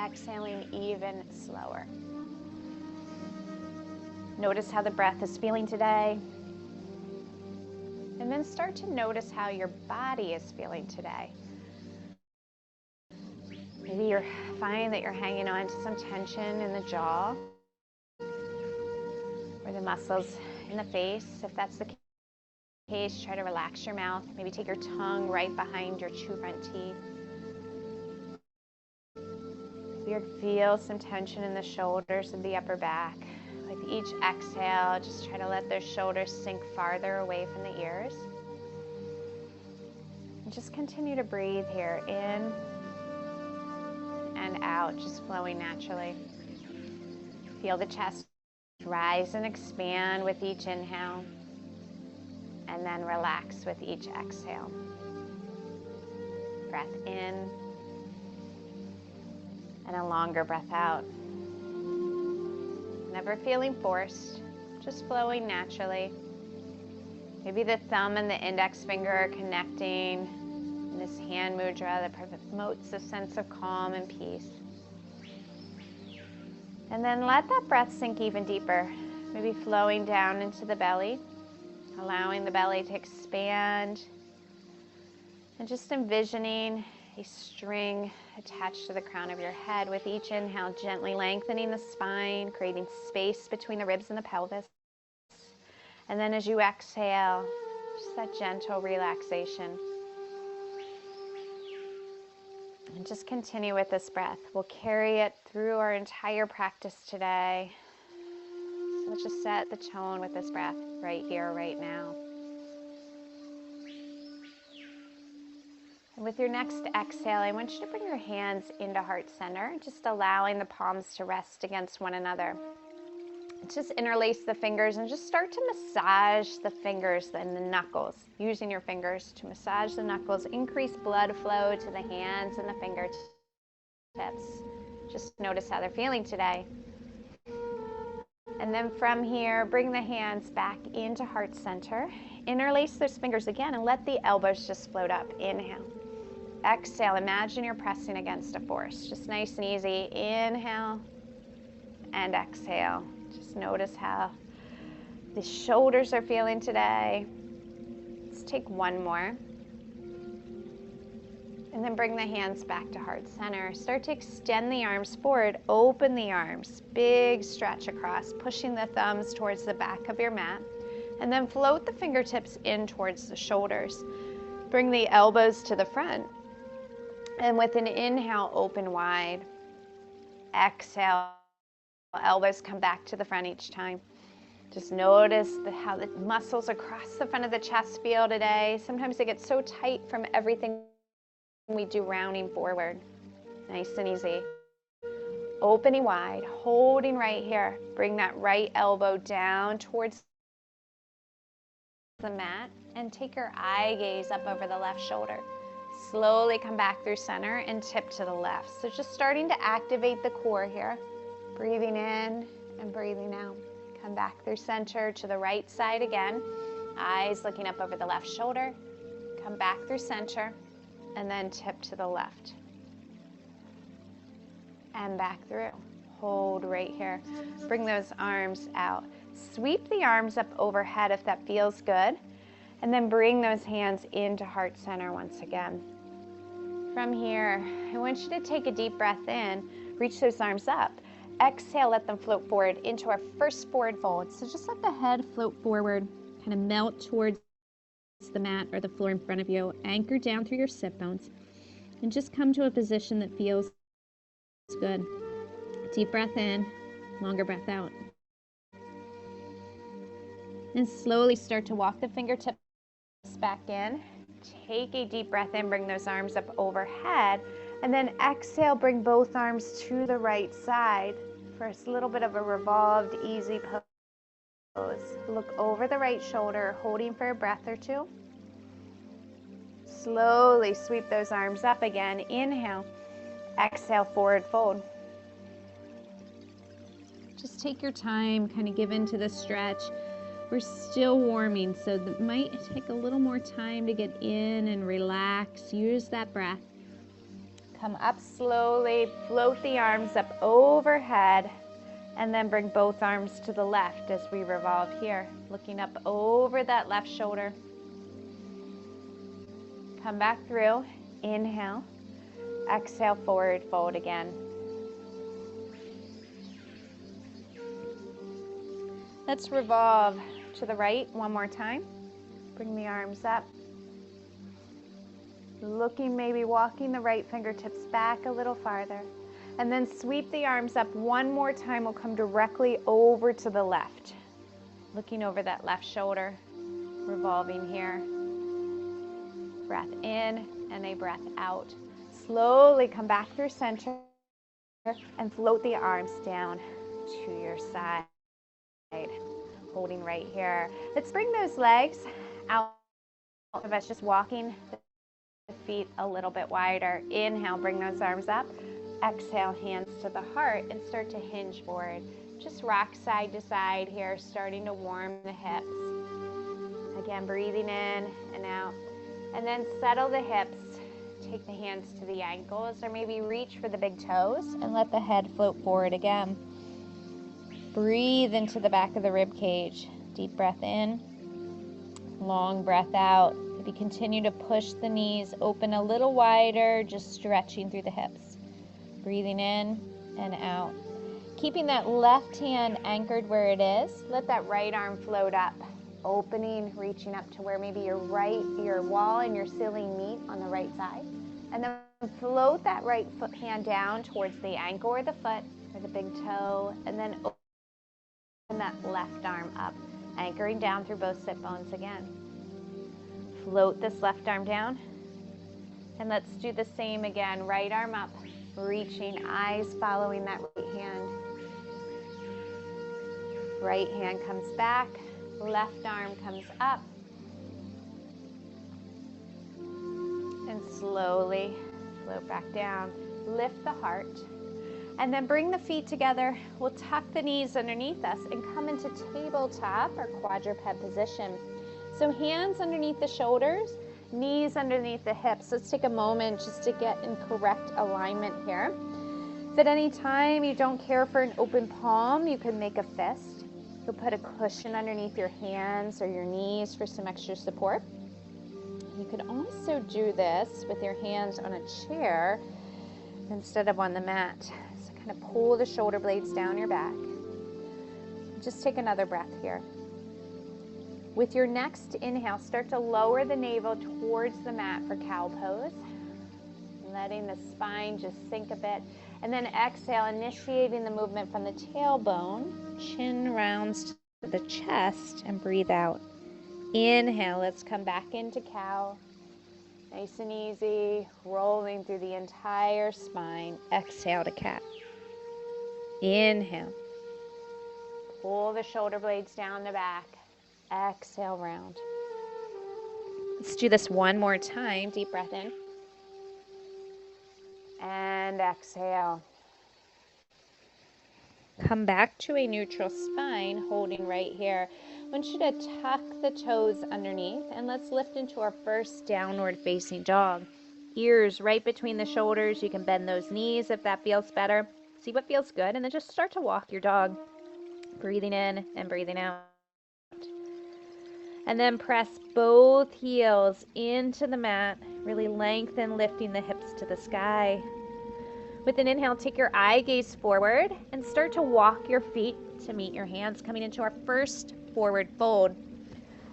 exhaling even slower. Notice how the breath is feeling today. And then start to notice how your body is feeling today. Maybe you're finding that you're hanging on to some tension in the jaw or the muscles in the face. If that's the case, try to relax your mouth. Maybe take your tongue right behind your two front teeth. You feel some tension in the shoulders and the upper back. With each exhale, just try to let those shoulders sink farther away from the ears. And just continue to breathe here, in and out, just flowing naturally. Feel the chest rise and expand with each inhale, and then relax with each exhale. Breath in, and a longer breath out. Never feeling forced, just flowing naturally. Maybe the thumb and the index finger are connecting in this hand mudra that promotes a sense of calm and peace. And then let that breath sink even deeper, maybe flowing down into the belly, allowing the belly to expand, and just envisioning a string attached to the crown of your head. With each inhale, gently lengthening the spine, creating space between the ribs and the pelvis. And then as you exhale, just that gentle relaxation. And just continue with this breath. We'll carry it through our entire practice today. So let's just set the tone with this breath right here, right now. And with your next exhale, I want you to bring your hands into heart center, just allowing the palms to rest against one another. Just interlace the fingers and just start to massage the fingers and the knuckles, using your fingers to massage the knuckles, increase blood flow to the hands and the fingertips. Just notice how they're feeling today. And then from here, bring the hands back into heart center. Interlace those fingers again and let the elbows just float up. Inhale. Exhale, imagine you're pressing against a force. Just nice and easy. Inhale and exhale. Just notice how the shoulders are feeling today. Let's take one more. And then bring the hands back to heart center. Start to extend the arms forward. Open the arms. Big stretch across, pushing the thumbs towards the back of your mat. And then float the fingertips in towards the shoulders. Bring the elbows to the front. And with an inhale, open wide. Exhale, elbows come back to the front each time. Just notice how the muscles across the front of the chest feel today. Sometimes they get so tight from everything we do rounding forward. Nice and easy. Opening wide, holding right here. Bring that right elbow down towards the mat and take your eye gaze up over the left shoulder. Slowly come back through center and tip to the left. So just starting to activate the core here. Breathing in and breathing out. Come back through center to the right side again. Eyes looking up over the left shoulder. Come back through center and then tip to the left. And back through. Hold right here. Bring those arms out. Sweep the arms up overhead if that feels good. And then bring those hands into heart center once again. From here, I want you to take a deep breath in. Reach those arms up. Exhale, let them float forward into our first forward fold. So just let the head float forward, kind of melt towards the mat or the floor in front of you. Anchor down through your sit bones. And just come to a position that feels good. Deep breath in, longer breath out. And slowly start to walk the fingertips back in. Take a deep breath in, bring those arms up overhead. And then exhale, bring both arms to the right side for a little bit of a revolved, easy pose. Look over the right shoulder, holding for a breath or two. Slowly sweep those arms up again. Inhale, exhale, forward fold. Just take your time, kind of give into the stretch. We're still warming, so it might take a little more time to get in and relax. Use that breath. Come up slowly, float the arms up overhead, and then bring both arms to the left as we revolve here, looking up over that left shoulder. Come back through, inhale, exhale, forward fold again. Let's revolve to the right one more time. Bring the arms up. Looking, maybe walking the right fingertips back a little farther. And then sweep the arms up one more time. We'll come directly over to the left. Looking over that left shoulder. Revolving here. Breath in and a breath out. Slowly come back through center and float the arms down to your side. Holding right here. Let's bring those legs out of us, just walking the feet a little bit wider. Inhale, bring those arms up. Exhale, hands to the heart and start to hinge forward. Just rock side to side here, starting to warm the hips. Again, breathing in and out. And then settle the hips. Take the hands to the ankles or maybe reach for the big toes and let the head float forward again. Breathe into the back of the rib cage. Deep breath in, long breath out. Maybe continue to push the knees open a little wider, just stretching through the hips. Breathing in and out. Keeping that left hand anchored where it is, let that right arm float up. Opening, reaching up to where maybe your wall and your ceiling meet on the right side. And then float that right foot hand down towards the ankle or the foot or the big toe. And then open that left arm up, anchoring down through both sit bones again. Float this left arm down. And let's do the same again. Right arm up, reaching, eyes following that right hand. Right hand comes back, left arm comes up. And slowly float back down. Lift the heart. And then bring the feet together. We'll tuck the knees underneath us and come into tabletop or quadruped position. So hands underneath the shoulders, knees underneath the hips. Let's take a moment just to get in correct alignment here. If at any time you don't care for an open palm, you can make a fist. You'll put a cushion underneath your hands or your knees for some extra support. You could also do this with your hands on a chair instead of on the mat. So kind of pull the shoulder blades down your back. Just take another breath here. With your next inhale, start to lower the navel towards the mat for cow pose. Letting the spine just sink a bit. And then exhale, initiating the movement from the tailbone. Chin rounds to the chest and breathe out. Inhale, let's come back into cow. Nice and easy, rolling through the entire spine. Exhale to cat. Inhale. Pull the shoulder blades down the back. Exhale, round. Let's do this one more time. Deep breath in. And exhale. Come back to a neutral spine, holding right here. I want you to tuck the toes underneath, and let's lift into our first downward facing dog. Ears right between the shoulders. You can bend those knees if that feels better. See what feels good, and then just start to walk your dog. Breathing in and breathing out. And then press both heels into the mat. Really lengthen, lifting the hips to the sky. With an inhale, take your eye gaze forward and start to walk your feet to meet your hands, coming into our first forward fold.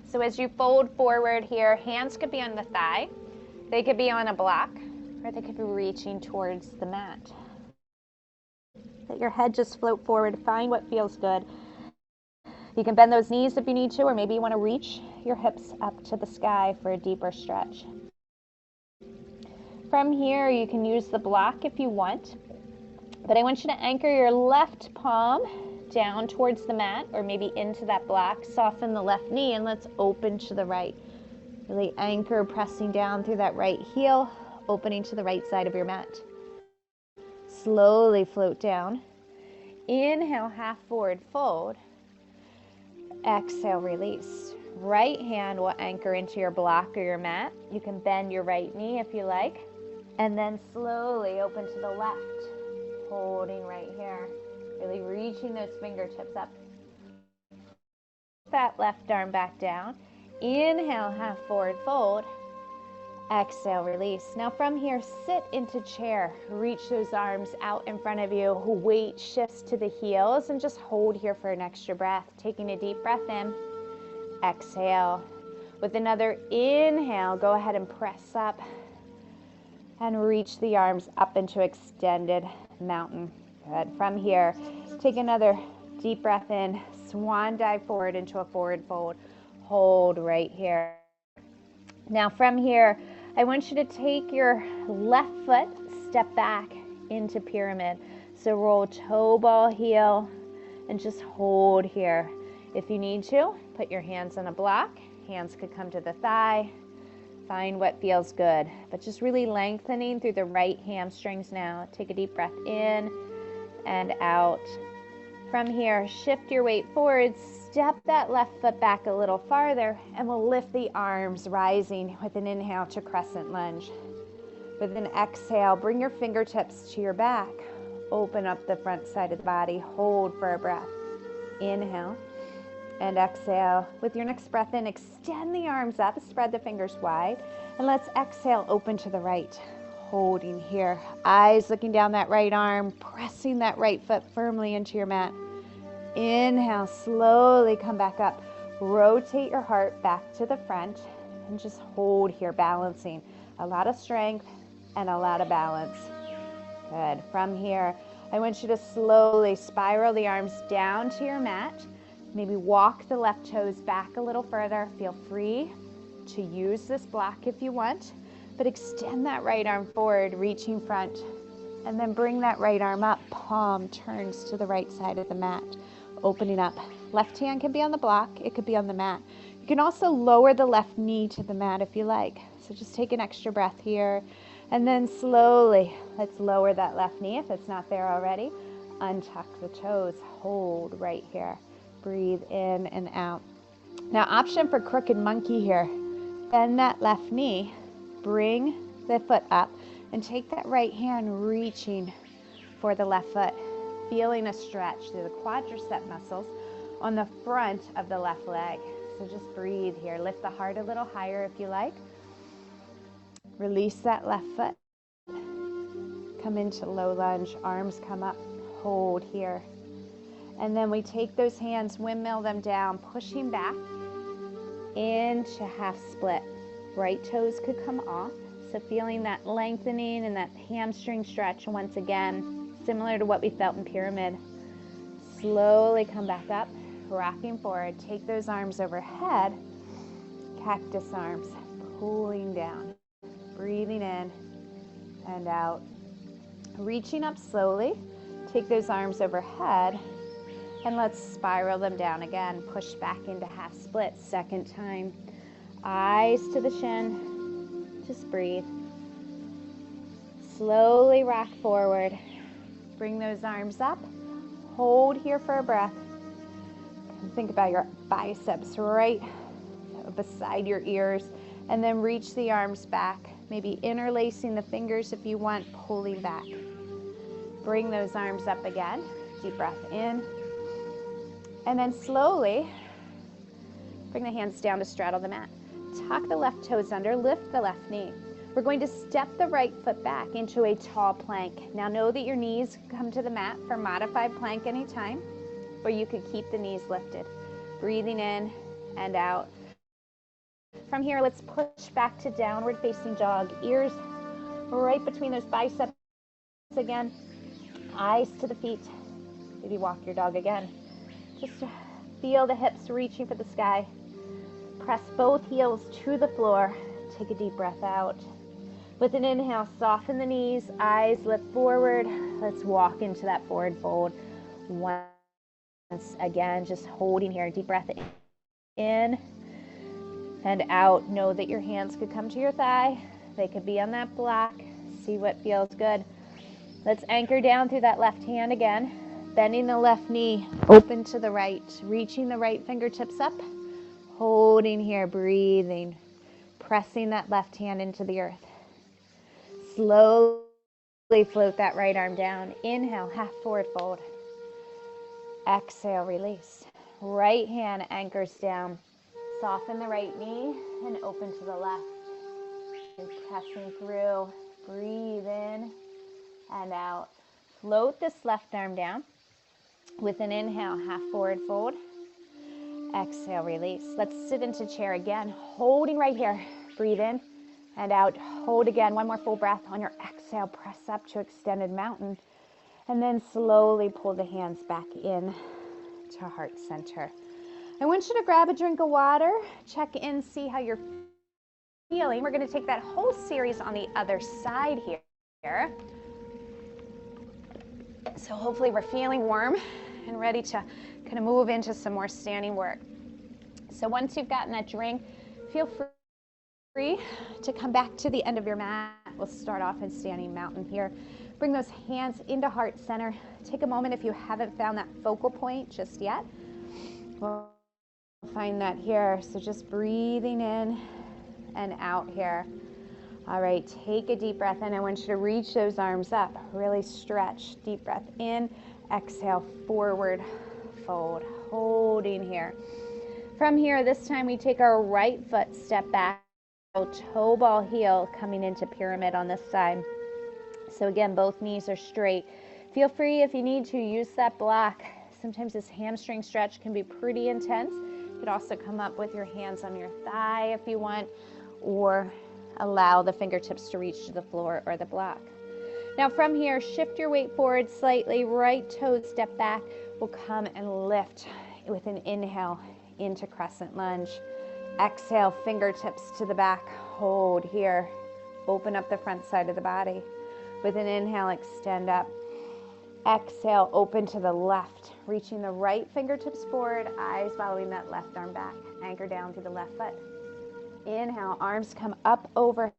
So as you fold forward here, hands could be on the thigh, they could be on a block, or they could be reaching towards the mat. Let your head just float forward, find what feels good. You can bend those knees if you need to, or maybe you want to reach your hips up to the sky for a deeper stretch. From here, you can use the block if you want, but I want you to anchor your left palm down towards the mat or maybe into that block. Soften the left knee and let's open to the right. Really anchor, pressing down through that right heel, opening to the right side of your mat. Slowly float down. Inhale, half forward fold. Exhale, release. Right hand will anchor into your block or your mat. You can bend your right knee if you like. And then slowly open to the left, holding right here. Really reaching those fingertips up. That left arm back down. Inhale, half forward fold. Exhale, release. Now from here, sit into chair. Reach those arms out in front of you. Weight shifts to the heels and just hold here for an extra breath. Taking a deep breath in. Exhale. With another inhale, go ahead and press up and reach the arms up into extended mountain. Good. From here, take another deep breath in. Swan dive forward into a forward fold. Hold right here. Now from here, I want you to take your left foot, step back into pyramid. So roll toe ball heel and just hold here. If you need to, put your hands on a block. Hands could come to the thigh. Find what feels good, but just really lengthening through the right hamstrings now. Take a deep breath in and out. From here, shift your weight forward, step that left foot back a little farther, and we'll lift the arms, rising with an inhale to crescent lunge. With an exhale, bring your fingertips to your back. Open up the front side of the body. Hold for a breath. Inhale and exhale. With your next breath in, extend the arms up, spread the fingers wide, and let's exhale, open to the right. Holding here, eyes looking down that right arm, pressing that right foot firmly into your mat. Inhale, slowly come back up. Rotate your heart back to the front and just hold here, balancing. A lot of strength and a lot of balance. Good. From here, I want you to slowly spiral the arms down to your mat. Maybe walk the left toes back a little further. Feel free to use this block if you want, but extend that right arm forward, reaching front, and then bring that right arm up. Palm turns to the right side of the mat, opening up. Left hand can be on the block, it could be on the mat. You can also lower the left knee to the mat if you like. So just take an extra breath here, and then slowly, let's lower that left knee if it's not there already. Untuck the toes, hold right here. Breathe in and out. Now, option for crooked monkey here. Bend that left knee, bring the foot up, and take that right hand reaching for the left foot. Feeling a stretch through the quadricep muscles on the front of the left leg. So just breathe here. Lift the heart a little higher if you like. Release that left foot. Come into low lunge. Arms come up. Hold here. And then we take those hands, windmill them down, pushing back into half split. Right toes could come off. So feeling that lengthening and that hamstring stretch once again, similar to what we felt in pyramid. Slowly come back up, rocking forward. Take those arms overhead, cactus arms, pulling down. Breathing in and out. Reaching up slowly. Take those arms overhead. And let's spiral them down again. Push back into half split. Second time. Eyes to the shin. Just breathe. Slowly rock forward. Bring those arms up. Hold here for a breath. Think about your biceps right beside your ears. And then reach the arms back. Maybe interlacing the fingers if you want, pulling back. Bring those arms up again. Deep breath in. And then slowly, bring the hands down to straddle the mat. Tuck the left toes under, lift the left knee. We're going to step the right foot back into a tall plank. Now know that your knees come to the mat for modified plank anytime, or you could keep the knees lifted. Breathing in and out. From here, let's push back to downward facing dog. Ears right between those biceps again. Eyes to the feet. Maybe walk your dog again. Just feel the hips reaching for the sky. Press both heels to the floor. Take a deep breath out. With an inhale, soften the knees. Eyes lift forward. Let's walk into that forward fold. Once again, just holding here. Deep breath in and out. Know that your hands could come to your thigh. They could be on that block. See what feels good. Let's anchor down through that left hand again. Bending the left knee, open to the right. Reaching the right fingertips up. Holding here, breathing. Pressing that left hand into the earth. Slowly float that right arm down. Inhale, half forward fold. Exhale, release. Right hand anchors down. Soften the right knee and open to the left. And pressing through. Breathe in and out. Float this left arm down. With an inhale, half forward fold. Exhale, release. Let's sit into chair again, holding right here. Breathe in and out. Hold again. One more full breath. On your exhale, press up to extended mountain. And then slowly pull the hands back in to heart center. I want you to grab a drink of water. Check in, see how you're feeling. We're going to take that whole series on the other side here. So hopefully we're feeling warm and ready to kind of move into some more standing work. So once you've gotten that drink, feel free to come back to the end of your mat. We'll start off in standing mountain here. Bring those hands into heart center. Take a moment if you haven't found that focal point just yet. We'll find that here. So just breathing in and out here. All right, take a deep breath in. I want you to reach those arms up. Really stretch. Deep breath in. Exhale, forward fold. Holding here. From here, this time we take our right foot, step back. Toe ball heel coming into pyramid on this side. So again, both knees are straight. Feel free if you need to use that block. Sometimes this hamstring stretch can be pretty intense. You could also come up with your hands on your thigh if you want, or allow the fingertips to reach to the floor or the block. Now from here, shift your weight forward slightly. Right toe step back. We'll come and lift with an inhale into crescent lunge. Exhale, fingertips to the back. Hold here. Open up the front side of the body. With an inhale, extend up. Exhale, open to the left. Reaching the right fingertips forward, eyes following that left arm back. Anchor down through the left foot. Inhale, arms come up overhead.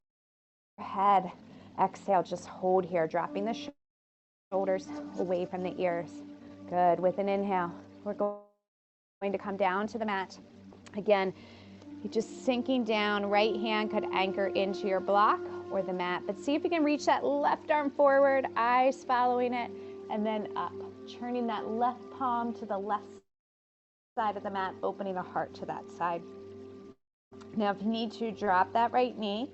Exhale, just hold here, dropping the shoulders away from the ears. Good. With an inhale, we're going to come down to the mat. Again, you're just sinking down. Right hand could anchor into your block or the mat, but see if you can reach that left arm forward, eyes following it, and then up. Turning that left palm to the left side of the mat, opening the heart to that side. Now, if you need to, drop that right knee,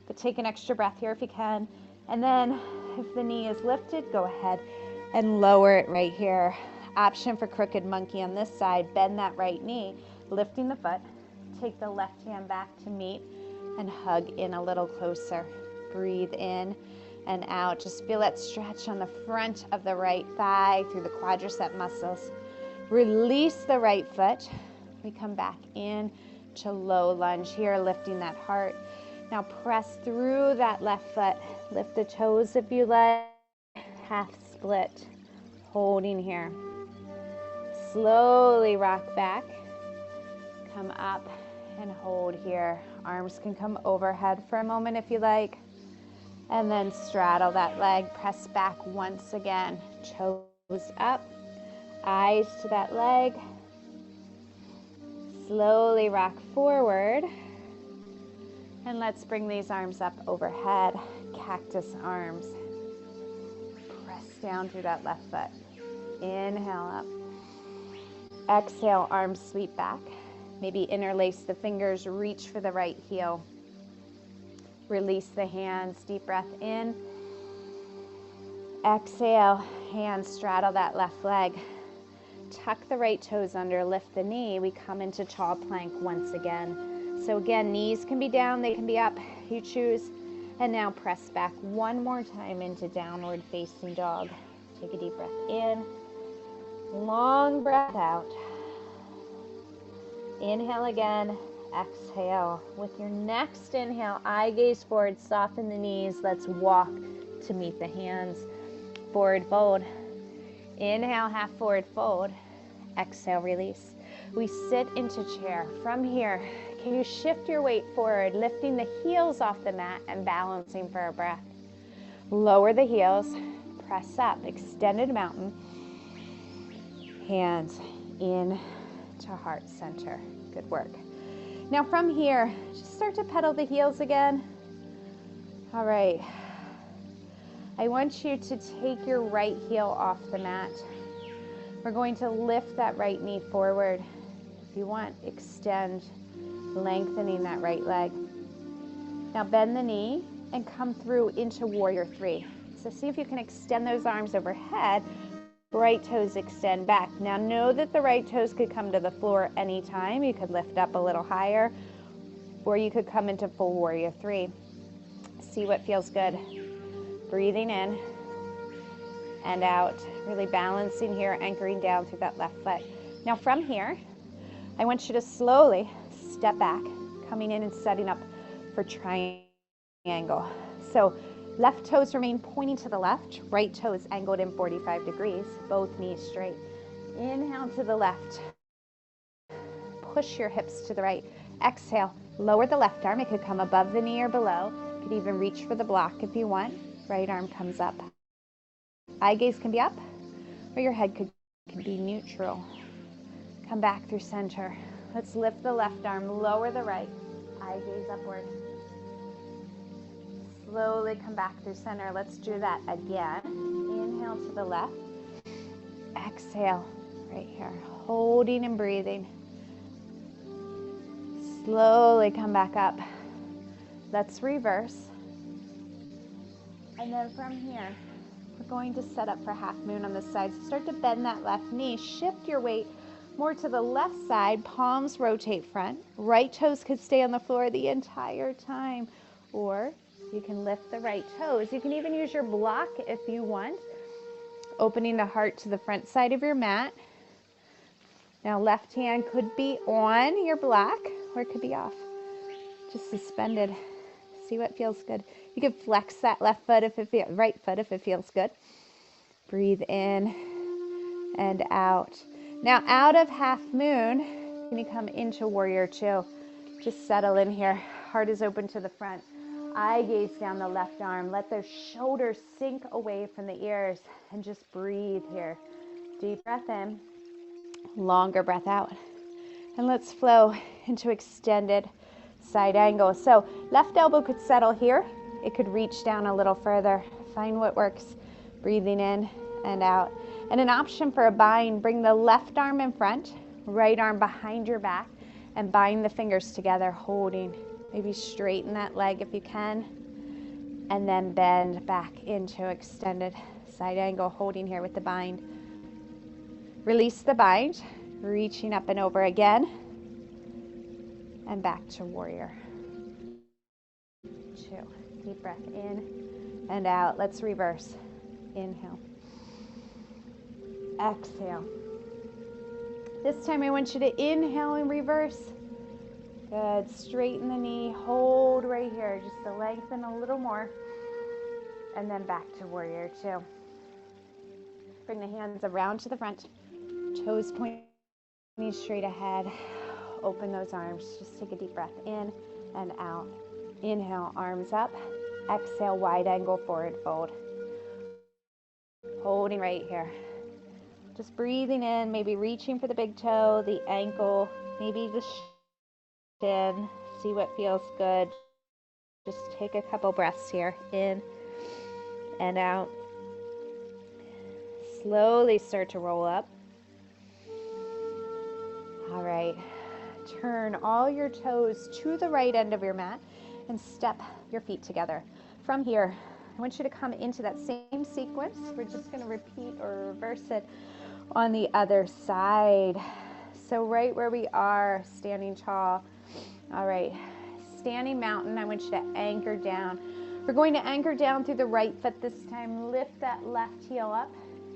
but take an extra breath here if you can. And then if the knee is lifted, go ahead and lower it right here. Option for crooked monkey on this side. Bend that right knee, lifting the foot. Take the left hand back to meet and hug in a little closer. Breathe in and out. Just feel that stretch on the front of the right thigh through the quadricep muscles. Release the right foot. We come back in to low lunge here, lifting that heart. Now press through that left foot. Lift the toes if you like. Half split. Holding here. Slowly rock back. Come up and hold here. Arms can come overhead for a moment if you like. And then straddle that leg. Press back once again. Toes up. Eyes to that leg. Slowly rock forward. And let's bring these arms up overhead. Cactus arms. Press down through that left foot. Inhale up. Exhale, arms sweep back. Maybe interlace the fingers, reach for the right heel. Release the hands, deep breath in. Exhale, hands straddle that left leg. Tuck the right toes under, lift the knee. We come into tall plank once again. So again, knees can be down, they can be up, you choose. And now press back one more time into downward facing dog. Take a deep breath in. Long breath out. Inhale again, exhale. With your next inhale, eye gaze forward, soften the knees. Let's walk to meet the hands. Forward fold. Inhale, half forward fold. Exhale, release. We sit into chair. From here, can you shift your weight forward, lifting the heels off the mat and balancing for a breath. Lower the heels, press up, extended mountain. Hands in to heart center. Good work. Now from here, just start to pedal the heels again. All right. I want you to take your right heel off the mat. We're going to lift that right knee forward. If you want, extend, lengthening that right leg. Now bend the knee and come through into warrior three. So see if you can extend those arms overhead. Right toes extend back. Now know that the right toes could come to the floor anytime. You could lift up a little higher, or you could come into full warrior three. See what feels good. Breathing in and out, really balancing here, anchoring down through that left foot. Now from here, I want you to slowly step back, coming in and setting up for triangle. So left toes remain pointing to the left, right toes angled in 45 degrees, both knees straight. Inhale to the left. Push your hips to the right. Exhale, lower the left arm. It could come above the knee or below. You could even reach for the block if you want. Right arm comes up. Eye gaze can be up, or your head can be neutral. Come back through center. Let's lift the left arm, lower the right. Eye gaze upward. Slowly come back through center. Let's do that again. Inhale to the left. Exhale, right here. Holding and breathing. Slowly come back up. Let's reverse. And then from here, we're going to set up for half moon on the side. So start to bend that left knee. Shift your weight more to the left side. Palms rotate front. Right toes could stay on the floor the entire time. Or you can lift the right toes. You can even use your block if you want. Opening the heart to the front side of your mat. Now left hand could be on your block or it could be off. Just suspended. See what feels good. You can flex that left foot if it feels, right foot if it feels good. Breathe in and out. Now out of half moon, when you come into warrior two, just settle in here. Heart is open to the front. Eye gaze down the left arm. Let those shoulders sink away from the ears and just breathe here. Deep breath in, longer breath out. And let's flow into extended side angle. So left elbow could settle here. It could reach down a little further. Find what works. Breathing in and out. And an option for a bind, bring the left arm in front, right arm behind your back, and bind the fingers together, holding. Maybe straighten that leg if you can. And then bend back into extended side angle, holding here with the bind. Release the bind, reaching up and over again. And back to warrior two. Deep breath in and out. Let's reverse. Inhale. Exhale. This time I want you to inhale and reverse. Good. Straighten the knee. Hold right here. Just to lengthen a little more. And then back to warrior two. Bring the hands around to the front. Toes pointing straight ahead. Open those arms. Just take a deep breath in and out. Inhale, arms up. Exhale, wide angle forward fold. Holding right here. Just breathing in, maybe reaching for the big toe, the ankle, maybe the shin. See what feels good. Just take a couple breaths here. In and out. Slowly start to roll up. All right. Turn all your toes to the right end of your mat and step your feet together. From here, I want you to come into that same sequence. We're just going to repeat or reverse it on the other side. So right where we are, standing tall. All right, standing mountain, I want you to anchor down. We're going to anchor down through the right foot this time. Lift that left heel up.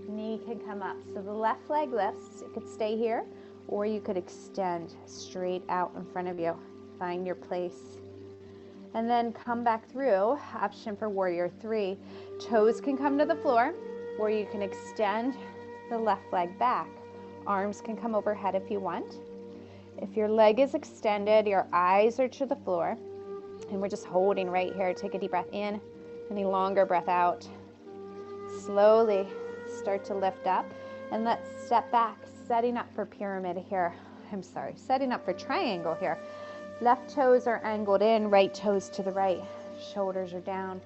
Knee can come up. So the left leg lifts. It could stay here, or you could extend straight out in front of you. Find your place. And then come back through. Option for warrior three. Toes can come to the floor, or you can extend the left leg back. Arms can come overhead if you want. If your leg is extended, your eyes are to the floor, and we're just holding right here. Take a deep breath in, any longer breath out. Slowly start to lift up, and let's step back, setting up for pyramid here. Setting up for triangle here. Left toes are angled in, right toes to the right. Shoulders are down.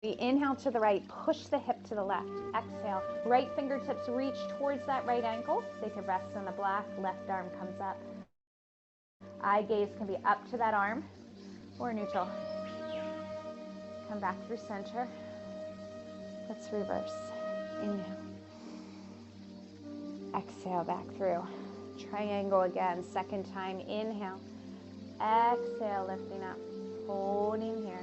Inhale to the right, push the hip to the left. Exhale, right fingertips reach towards that right ankle. They can rest on the block, left arm comes up. Eye gaze can be up to that arm or neutral. Come back through center. Let's reverse. Inhale. Exhale, back through. Triangle again, second time. Inhale. Exhale, lifting up. Holding here.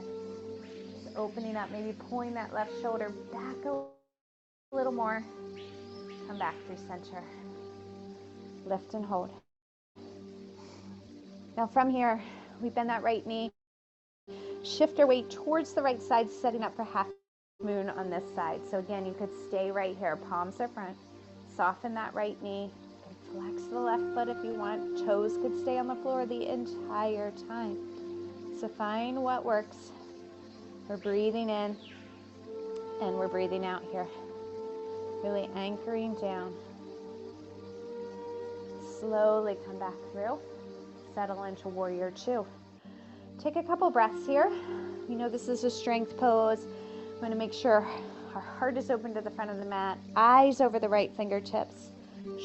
Just opening up, maybe pulling that left shoulder back a little more. Come back through center. Lift and hold. Now from here, we bend that right knee. Shift our weight towards the right side, setting up for half moon on this side. So again, you could stay right here. Palms are front. Soften that right knee. You can flex the left foot if you want. Toes could stay on the floor the entire time. So find what works. We're breathing in and we're breathing out here. Really anchoring down. Slowly come back through. Settle into warrior two. Take a couple breaths here. You know this is a strength pose. I'm going to make sure our heart is open to the front of the mat. Eyes over the right fingertips.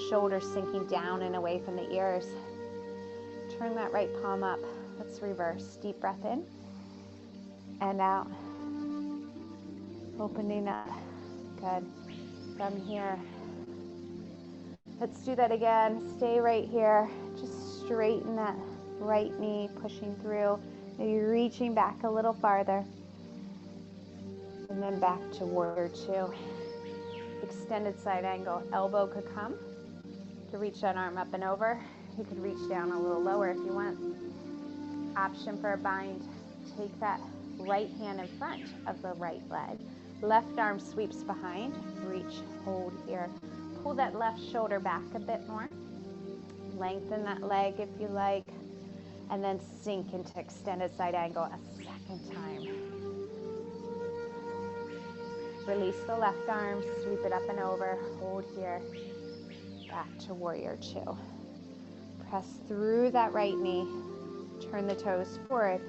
Shoulders sinking down and away from the ears. Turn that right palm up. Let's reverse. Deep breath in and out. Opening up. Good. From here. Let's do that again. Stay right here. Just straighten that right knee, pushing through. Maybe reaching back a little farther. And then back to warrior two. Extended side angle. Elbow could come to reach that arm up and over. You could reach down a little lower if you want. Option for a bind. Take that right hand in front of the right leg. Left arm sweeps behind. Reach, hold here. Pull that left shoulder back a bit more. Lengthen that leg if you like. And then sink into extended side angle a second time. Release the left arm, sweep it up and over, hold here. Back to warrior two. Press through that right knee. Turn the toes forward.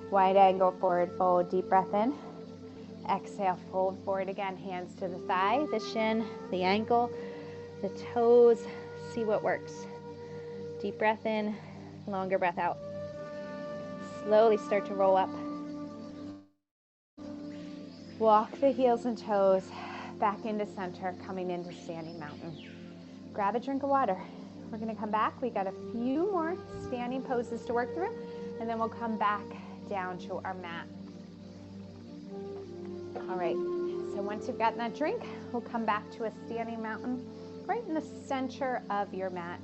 Wide angle forward fold. Deep breath in. Exhale, fold forward again. Hands to the thigh, the shin, the ankle, the toes. See what works. Deep breath in, longer breath out. Slowly start to roll up. Walk the heels and toes back into center, coming into standing mountain. Grab a drink of water. We're going to come back. We got a few more standing poses to work through, and then we'll come back down to our mat. All right, so once you've gotten that drink, we'll come back to a standing mountain right in the center of your mat.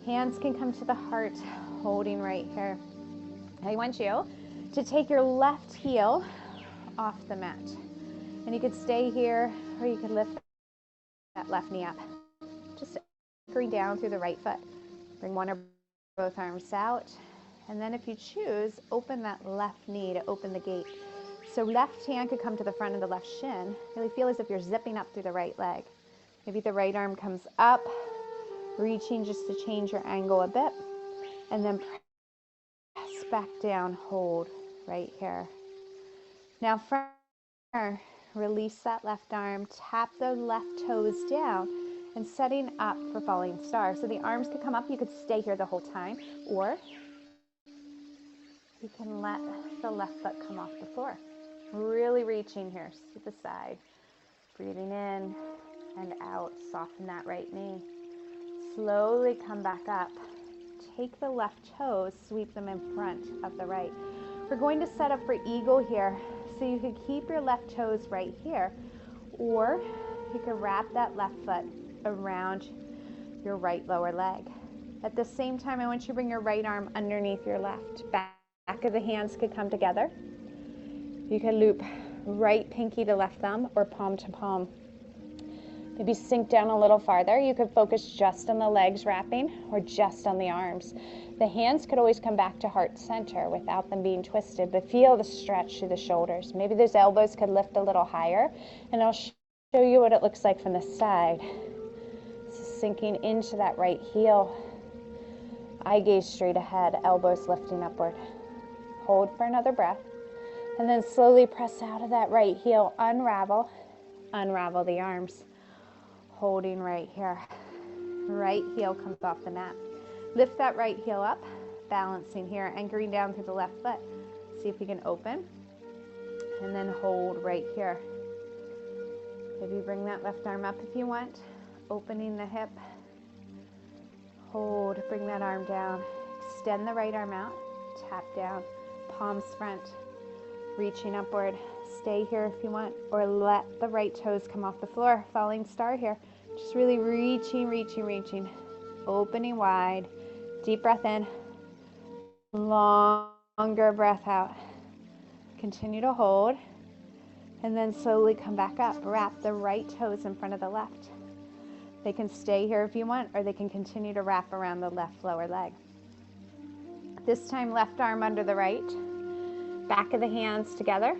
Hands can come to the heart, holding right here. I want you to take your left heel off the mat. And you could stay here, or you could lift that left knee up. Just anchoring down through the right foot. Bring one or both arms out. And then if you choose, open that left knee to open the gate. So left hand could come to the front of the left shin. Really feel as if you're zipping up through the right leg. Maybe the right arm comes up, reaching just to change your angle a bit. And then press back down, hold right here. Now from here, release that left arm, tap the left toes down, and setting up for falling star. So the arms could come up, you could stay here the whole time, or you can let the left foot come off the floor. Really reaching here to the side. Breathing in and out, soften that right knee. Slowly come back up. Take the left toes, sweep them in front of the right. We're going to set up for eagle here. So you could keep your left toes right here, or you could wrap that left foot around your right lower leg. At the same time, I want you to bring your right arm underneath your left. Back of the hands could come together. You can loop right pinky to left thumb or palm to palm. Maybe sink down a little farther. You could focus just on the legs wrapping or just on the arms. The hands could always come back to heart center without them being twisted, but feel the stretch through the shoulders. Maybe those elbows could lift a little higher, and I'll show you what it looks like from the side. So sinking into that right heel. Eye gaze straight ahead, elbows lifting upward. Hold for another breath. And then slowly press out of that right heel, unravel the arms. Holding right here. Right heel comes off the mat. Lift that right heel up, balancing here, anchoring down through the left foot. See if you can open. And then hold right here. Maybe bring that left arm up if you want. Opening the hip. Hold, bring that arm down. Extend the right arm out. Tap down, palms front. Reaching upward. Stay here if you want, or let the right toes come off the floor. Falling star here. Just really reaching, reaching, reaching. Opening wide. Deep breath in. Longer breath out. Continue to hold. And then slowly come back up. Wrap the right toes in front of the left. They can stay here if you want, or they can continue to wrap around the left lower leg. This time, left arm under the right. Back of the hands together.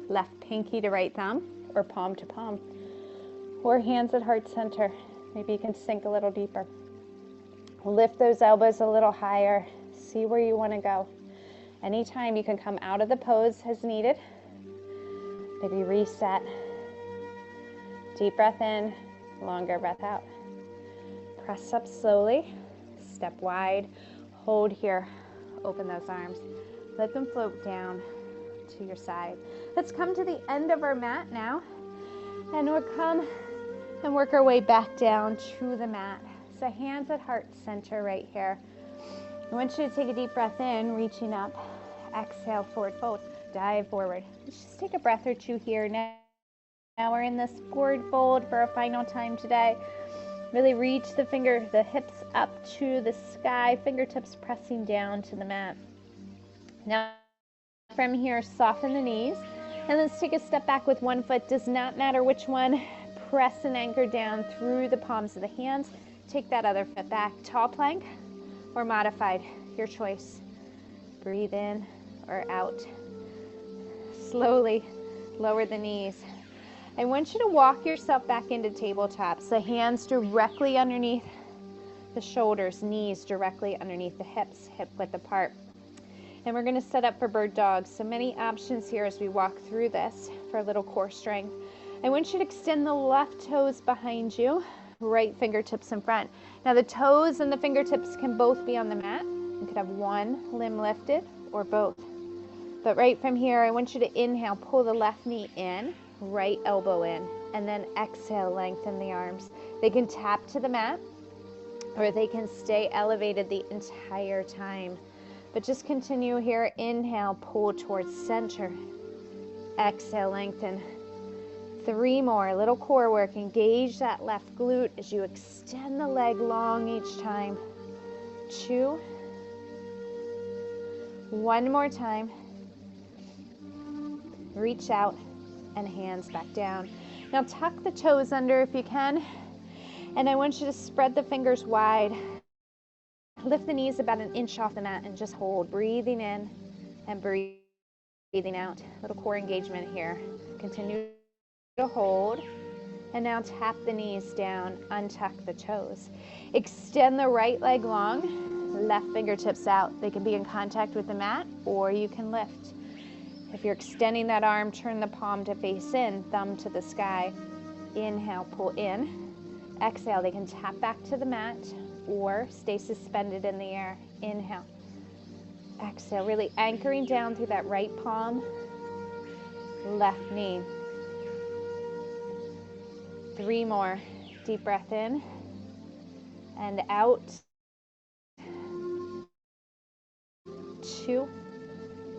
Left pinky to right thumb, or palm to palm. Or hands at heart center. Maybe you can sink a little deeper. Lift those elbows a little higher. See where you want to go. Anytime you can come out of the pose as needed. Maybe reset. Deep breath in, longer breath out. Press up slowly. Step wide. Hold here. Open those arms. Let them float down to your side. Let's come to the end of our mat now. And we'll come and work our way back down to the mat. So hands at heart center right here. I want you to take a deep breath in, reaching up. Exhale, forward fold. Dive forward. Let's just take a breath or two here. Now we're in this forward fold for a final time today. Really reach the hips up to the sky, fingertips pressing down to the mat. Now from here, soften the knees. And let's take a step back with one foot. Does not matter which one. Press and anchor down through the palms of the hands. Take that other foot back. Tall plank or modified, your choice. Breathe in or out. Slowly lower the knees. I want you to walk yourself back into tabletop. So hands directly underneath the shoulders, knees directly underneath the hips, hip width apart. And we're going to set up for bird dog. So many options here as we walk through this for a little core strength. I want you to extend the left toes behind you, right fingertips in front. Now the toes and the fingertips can both be on the mat. You could have one limb lifted or both. But right from here, I want you to inhale, pull the left knee in, right elbow in, and then exhale, lengthen the arms. They can tap to the mat, or they can stay elevated the entire time. But just continue here. Inhale, pull towards center. Exhale, lengthen. 3 more, little core work. Engage that left glute as you extend the leg long each time. 2. 1 more time. Reach out and hands back down. Now tuck the toes under if you can. And I want you to spread the fingers wide. Lift the knees about 1 inch off the mat and just hold. Breathing in and breathing out. Little core engagement here. Continue to hold. And now tap the knees down. Untuck the toes. Extend the right leg long. Left fingertips out. They can be in contact with the mat or you can lift. If you're extending that arm, turn the palm to face in, thumb to the sky. Inhale, pull in. Exhale, they can tap back to the mat or stay suspended in the air. Inhale. Exhale, really anchoring down through that right palm, left knee. 3 more. Deep breath in and out. 2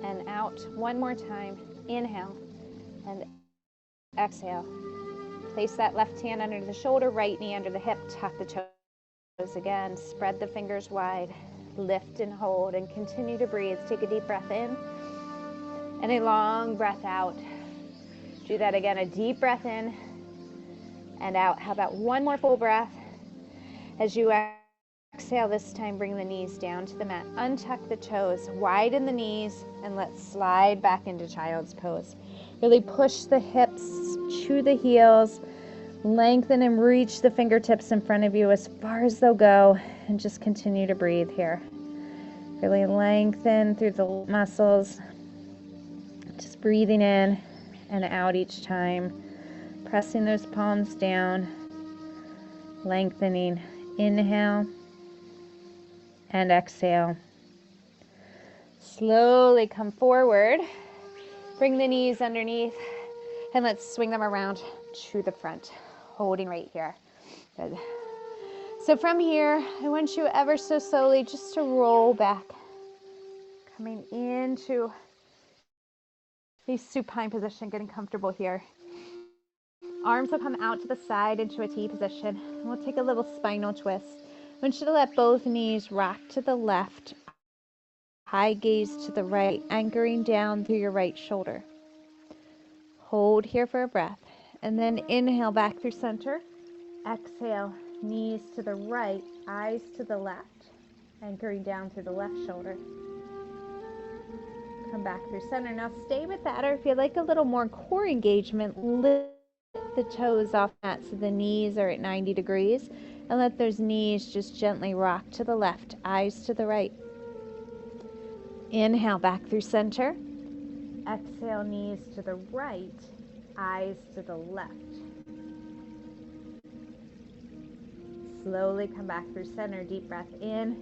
and out. 1 more time. Inhale and exhale. Place that left hand under the shoulder, right knee under the hip. Tuck the toes again. Spread the fingers wide. Lift and hold and continue to breathe. Take a deep breath in and a long breath out. Do that again. A deep breath in and out. How about 1 more full breath? As you exhale this time, bring the knees down to the mat. Untuck the toes, widen the knees, and let's slide back into child's pose. Really push the hips to the heels. Lengthen and reach the fingertips in front of you as far as they'll go, and just continue to breathe here. Really lengthen through the muscles. Just breathing in and out each time, pressing those palms down, lengthening. Inhale and exhale. Slowly come forward. Bring the knees underneath and let's swing them around to the front, holding right here. Good. So from here, I want you ever so slowly just to roll back, coming into a supine position, getting comfortable here. Arms will come out to the side into a T position. And we'll take a little spinal twist. I want you to let both knees rock to the left, high gaze to the right, anchoring down through your right shoulder. Hold here for a breath, and then inhale back through center. Exhale, knees to the right, eyes to the left, anchoring down through the left shoulder. Come back through center. Now stay with that, or if you like a little more core engagement, lift the toes off that so the knees are at 90 degrees, and let those knees just gently rock to the left, eyes to the right. Inhale back through center. Exhale, knees to the right, eyes to the left. Slowly come back through center, deep breath in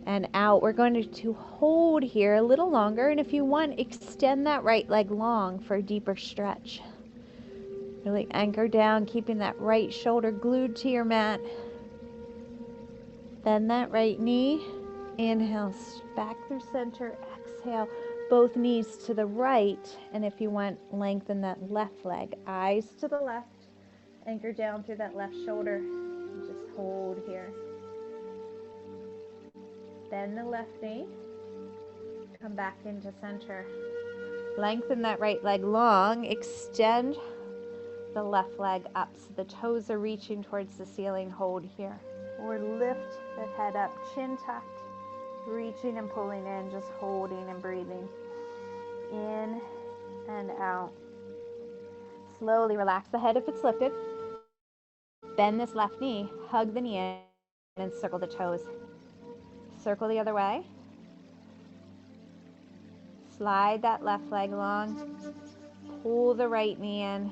and out. We're going to hold here a little longer, and if you want, extend that right leg long for a deeper stretch. Really anchor down, keeping that right shoulder glued to your mat. Bend that right knee. Inhale, back through center. Exhale, both knees to the right, and if you want, lengthen that left leg. Eyes to the left. Anchor down through that left shoulder. Just hold here. Bend the left knee. Come back into center. Lengthen that right leg long. Extend the left leg up so the toes are reaching towards the ceiling. Hold here. Or lift the head up, chin tucked, reaching and pulling in, just holding and breathing. In and out. Slowly relax the head if it's lifted. Bend this left knee, hug the knee in, and circle the toes. Circle the other way. Slide that left leg long. Pull the right knee in.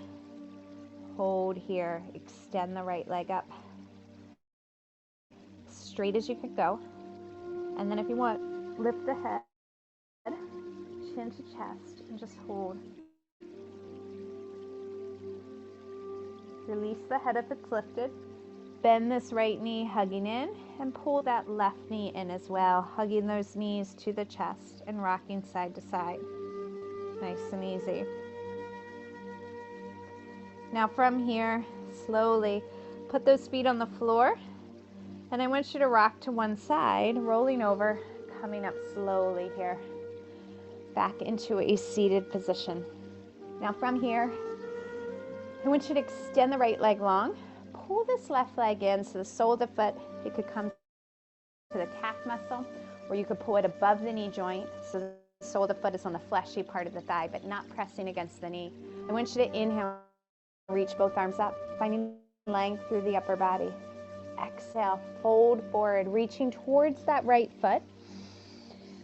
Hold here. Extend the right leg up. Straight as you could go. And then if you want, lift the head, chin to chest, and just hold. Release the head if it's lifted. Bend this right knee, hugging in, and pull that left knee in as well, hugging those knees to the chest and rocking side to side. Nice and easy. Now from here, slowly put those feet on the floor, and I want you to rock to one side, rolling over, coming up slowly here, back into a seated position. Now from here, I want you to extend the right leg long. Pull this left leg in so the sole of the foot, it could come to the calf muscle, or you could pull it above the knee joint so the sole of the foot is on the fleshy part of the thigh, but not pressing against the knee. I want you to inhale, reach both arms up, finding length through the upper body. Exhale, fold forward, reaching towards that right foot,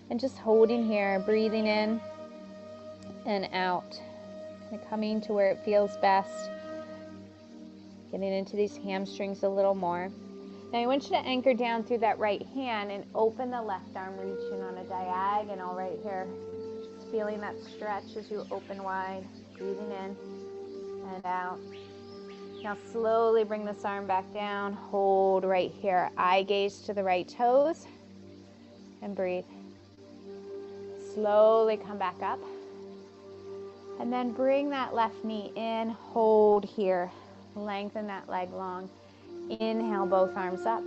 and just holding here, breathing in and out. And coming to where it feels best. Getting into these hamstrings a little more. Now I want you to anchor down through that right hand and open the left arm, reaching on a diagonal right here. Just feeling that stretch as you open wide, breathing in and out. Now slowly bring this arm back down, hold right here. Eye gaze to the right toes and breathe. Slowly come back up. And then bring that left knee in, hold here. Lengthen that leg long. Inhale, both arms up.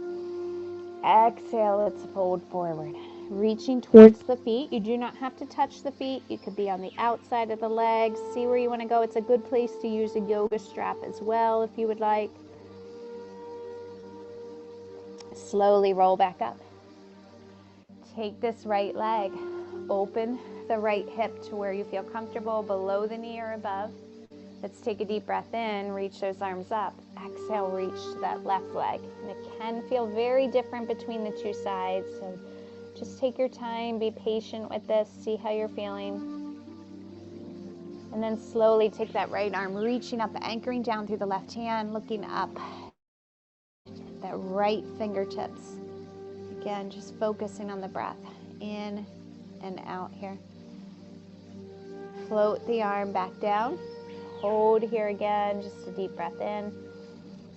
Exhale, let's fold forward. Reaching towards the feet. You do not have to touch the feet. You could be on the outside of the legs. See where you want to go. It's a good place to use a yoga strap as well if you would like. Slowly roll back up. Take this right leg. Open the right hip to where you feel comfortable, below the knee or above. Let's take a deep breath in, reach those arms up. Exhale, reach to that left leg. And it can feel very different between the two sides, so just take your time, be patient with this, see how you're feeling. And then slowly take that right arm, reaching up, anchoring down through the left hand, looking up. That right fingertips. Again, just focusing on the breath. In and out here. Float the arm back down. Hold here again, just a deep breath in.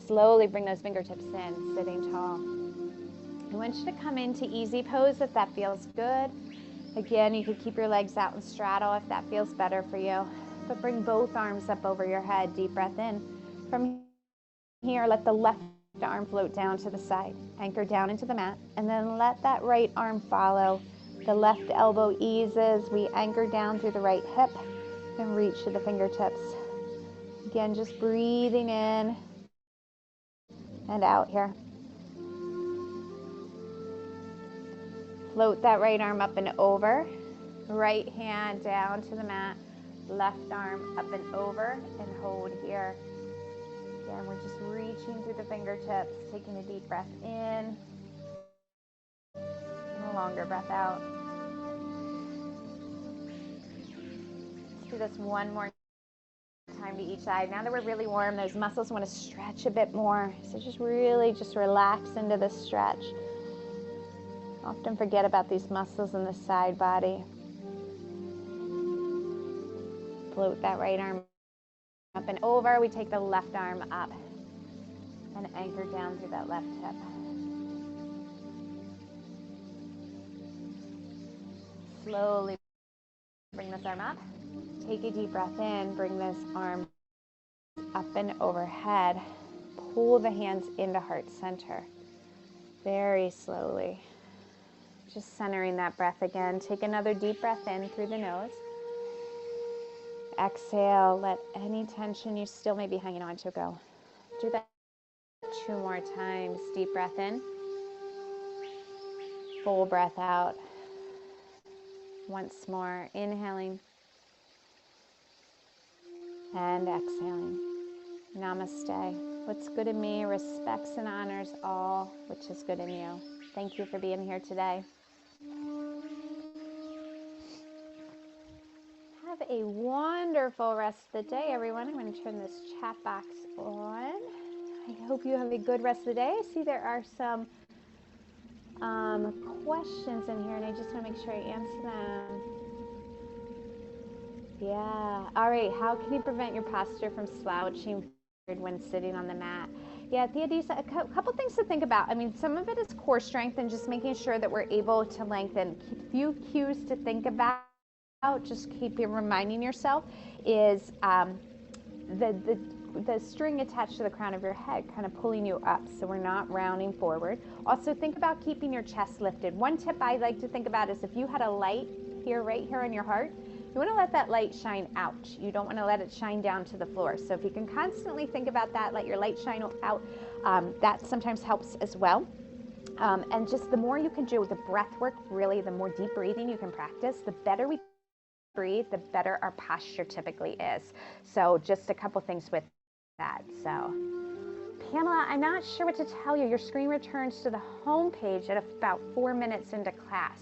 Slowly bring those fingertips in, sitting tall. I want you to come into easy pose if that feels good. Again, you could keep your legs out and straddle if that feels better for you. But bring both arms up over your head, deep breath in. From here, let the left arm float down to the side. Anchor down into the mat, and then let that right arm follow. The left elbow eases. We anchor down through the right hip and reach to the fingertips. Again, just breathing in and out here. Float that right arm up and over. Right hand down to the mat. Left arm up and over, and hold here. Again, we're just reaching through the fingertips, taking a deep breath in, and a longer breath out. Let's do this one more time to each side. Now that we're really warm, those muscles want to stretch a bit more. So just really just relax into the stretch. Often forget about these muscles in the side body. Float that right arm up and over. We take the left arm up and anchor down through that left hip. Slowly bring this arm up. Take a deep breath in. Bring this arm up and overhead. Pull the hands into heart center. Very slowly. Just centering that breath again. Take another deep breath in through the nose. Exhale, let any tension you still may be hanging on to go. Do that 2 more times. Deep breath in. Full breath out. Once more, inhaling and exhaling. Namaste. What's good in me respects and honors all which is good in you. Thank you for being here today. Have a wonderful rest of the day, everyone. I'm going to turn this chat box on. I hope you have a good rest of the day. I see there are some questions in here, and I just want to make sure I answer them. Yeah. All right. How can you prevent your posture from slouching when sitting on the mat? Yeah, Theodisa, a couple things to think about. I mean, some of it is core strength and just making sure that we're able to lengthen. A few cues to think about, just keep reminding yourself, is the string attached to the crown of your head kind of pulling you up so we're not rounding forward. Also, think about keeping your chest lifted. One tip I like to think about is if you had a light here, right here on your heart, you want to let that light shine out. You don't want to let it shine down to the floor. So if you can constantly think about that, let your light shine out, that sometimes helps as well. And just the more you can do with the breath work, really, the more deep breathing you can practice, the better we breathe, the better our posture typically is. So just a couple things with that. So Pamela, I'm not sure what to tell you. Your screen returns to the home page at about 4 minutes into class.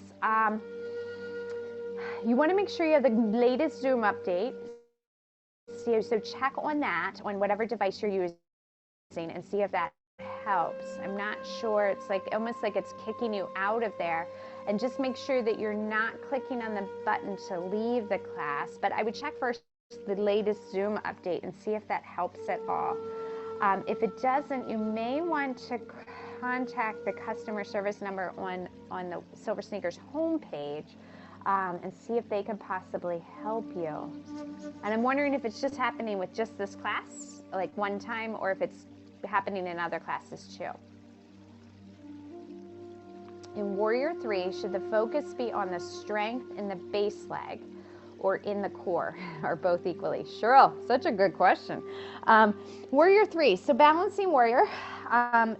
You want to make sure you have the latest Zoom update. So check on that on whatever device you're using and see if that helps. I'm not sure. It's like almost like it's kicking you out of there. And just make sure that you're not clicking on the button to leave the class. But I would check first the latest Zoom update and see if that helps at all. If it doesn't, you may want to contact the customer service number on the Silver Sneakers homepage and see if they can possibly help you. And I'm wondering if it's just happening with just this class, like one time, or if it's happening in other classes too. In Warrior 3, should the focus be on the strength in the base leg or in the core, or both equally? Cheryl, such a good question. Warrior 3, so balancing warrior.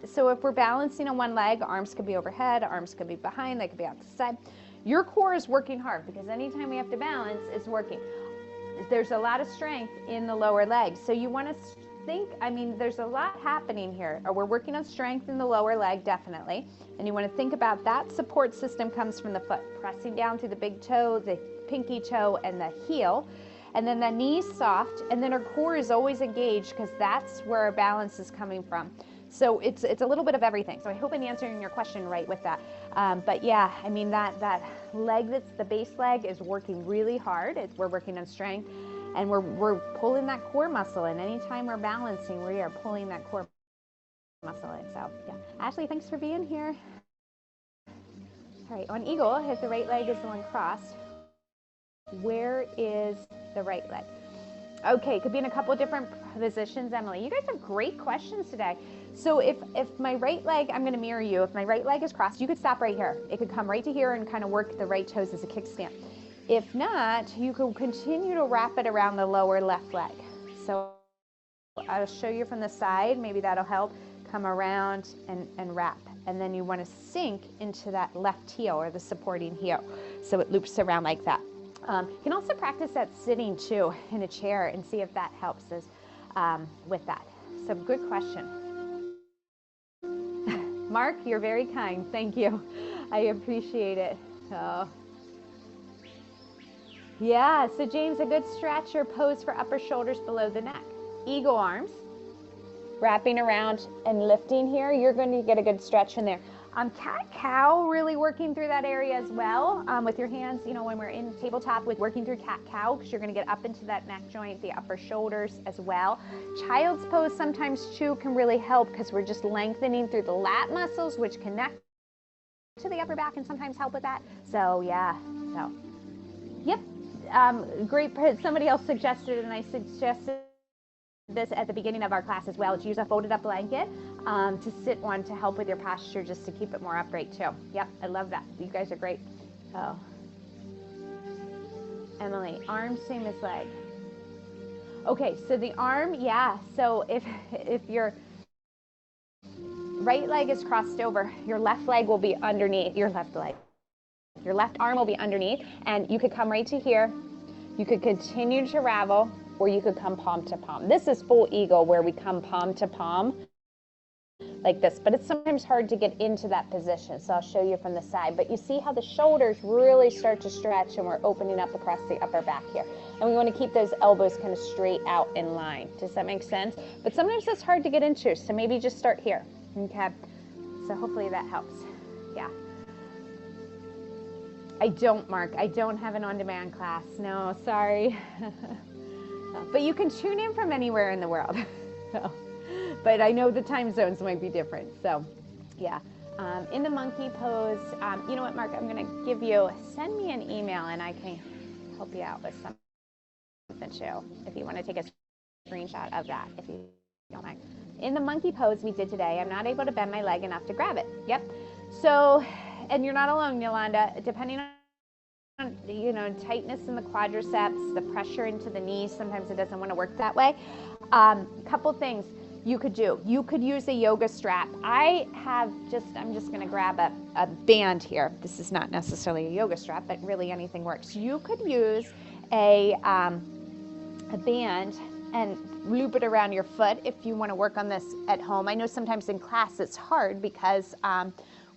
So if we're balancing on one leg, arms could be overhead, arms could be behind, they could be out to the side. Your core is working hard because anytime we have to balance, it's working. There's a lot of strength in the lower leg. So you want to think, I mean, there's a lot happening here. We're working on strength in the lower leg, definitely. And you want to think about that support system comes from the foot, pressing down through the big toe, the pinky toe, and the heel. and then the knee's soft, and then our core is always engaged because that's where our balance is coming from. So it's a little bit of everything. So I hope I'm answering your question right with that. But yeah, I mean that leg, that's the base leg, is working really hard. We're working on strength, and we're pulling that core muscle. And anytime we're balancing, we are pulling that core muscle in. So yeah, Ashley, thanks for being here. All right, on eagle, if the right leg is the one crossed, where is the right leg? Okay, could be in a couple of different positions, Emily. You guys have great questions today. So if my right leg, I'm going to mirror you. If my right leg is crossed, you could stop right here. It could come right to here and kind of work the right toes as a kickstand. If not, you could continue to wrap it around the lower left leg. So I'll show you from the side. Maybe that'll help. Come around and wrap. And then you want to sink into that left heel or the supporting heel. So it loops around like that. You can also practice that sitting too in a chair and see if that helps us with that. So good question. Mark, you're very kind. Thank you. I appreciate it. Oh. Yeah, so James, a good stretch or pose for upper shoulders below the neck. Eagle arms, wrapping around and lifting here. You're going to get a good stretch in there. Cat-cow, really working through that area as well with your hands, you know, when we're in tabletop with working through cat-cow, because you're going to get up into that neck joint, the upper shoulders as well. Child's pose sometimes too can really help because we're just lengthening through the lat muscles, which connect to the upper back and sometimes help with that. So yeah, so yep, great. Somebody else suggested, and I suggested this at the beginning of our class as well, to use a folded up blanket to sit on to help with your posture, just to keep it more upright too. Yep, I love that. You guys are great. Oh, Emily, arm same as leg. Okay, so the arm, yeah. So if your right leg is crossed over, your left leg will be underneath your left leg. Your left arm will be underneath, and you could come right to here. You could continue to ravel, or you could come palm to palm. This is full eagle, where we come palm to palm like this, but it's sometimes hard to get into that position, so I'll show you from the side. But you see how the shoulders really start to stretch, and we're opening up across the upper back here. And we want to keep those elbows kind of straight out in line. Does that make sense? But sometimes it's hard to get into, so maybe just start here, okay? So hopefully that helps. Yeah. I don't, Mark. I don't have an on-demand class. No, sorry. But you can tune in from anywhere in the world. So, but I know the time zones might be different. So, yeah. In the monkey pose, you know what, Mark? I'm going to give you, send me an email and I can help you out with something too, if you want to take a screenshot of that, if you don't mind. In the monkey pose we did today, I'm not able to bend my leg enough to grab it. Yep. So, and you're not alone, Yolanda. Depending on, you know, tightness in the quadriceps, the pressure into the knees, sometimes it doesn't want to work that way. Couple things you could do. You could use a yoga strap. I'm just going to grab a band here. This is not necessarily a yoga strap, but really anything works. You could use a band and loop it around your foot if you want to work on this at home. I know sometimes in class it's hard because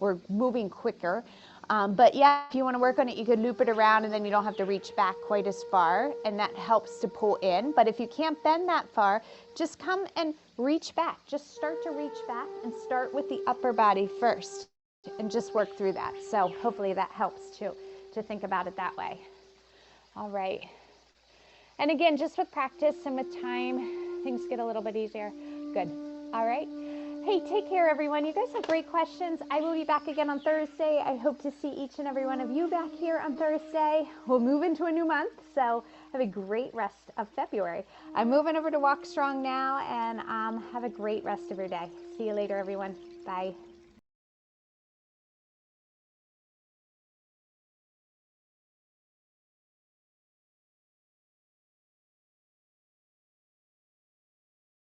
we're moving quicker. But yeah, if you want to work on it, you could loop it around and then you don't have to reach back quite as far, and that helps to pull in. But if you can't bend that far, just come and reach back. Just start to reach back and start with the upper body first and just work through that. So hopefully that helps too, to think about it that way. All right. And again, just with practice and with time, things get a little bit easier. Good. All right. Hey, take care, everyone. You guys have great questions. I will be back again on Thursday. I hope to see each and every one of you back here on Thursday. We'll move into a new month, so have a great rest of February. I'm moving over to Walk Strong now, and have a great rest of your day. See you later, everyone. Bye.